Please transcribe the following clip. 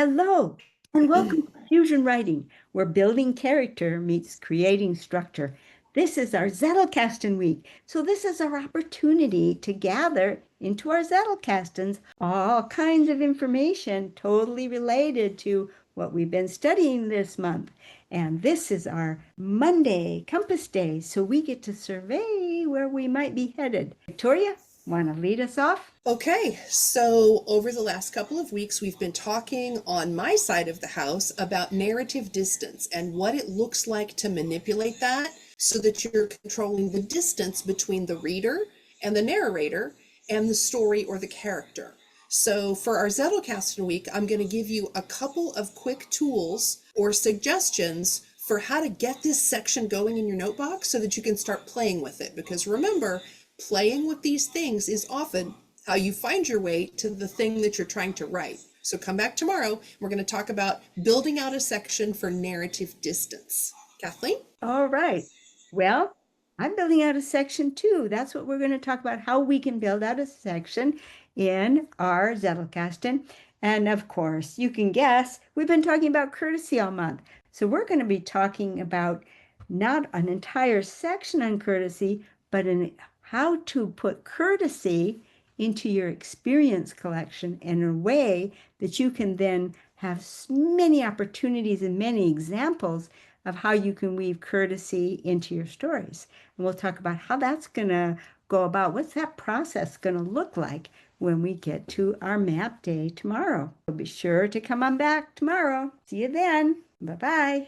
Hello, and welcome to Fusion Writing, where building character meets creating structure. This is our Zettelkasten week, so this is our opportunity to gather into our Zettelkastens all kinds of information totally related to what we've been studying this month. And this is our Monday Compass Day, so we get to survey where we might be headed. Victoria, want to lead us off? Okay, so over the last couple of weeks, we've been talking on my side of the house about narrative distance and what it looks like to manipulate that so that you're controlling the distance between the reader and the narrator and the story or the character. So for our Zettelkasten week, I'm going to give you a couple of quick tools or suggestions for how to get this section going in your notebook so that you can start playing with it. Because remember, playing with these things is often how you find your way to the thing that you're trying to write. So come back tomorrow. We're going to talk about building out a section for narrative distance. Kathleen? All right. Well, I'm building out a section too. That's what we're going to talk about, how we can build out a section in our Zettelkasten. And of course, you can guess, we've been talking about courtesy all month. So we're going to be talking about not an entire section on courtesy, but how to put courtesy into your experience collection in a way that you can then have many opportunities and many examples of how you can weave courtesy into your stories. And we'll talk about how that's going to go about. What's that process going to look like when we get to our map day tomorrow? So be sure to come on back tomorrow. See you then. Bye-bye.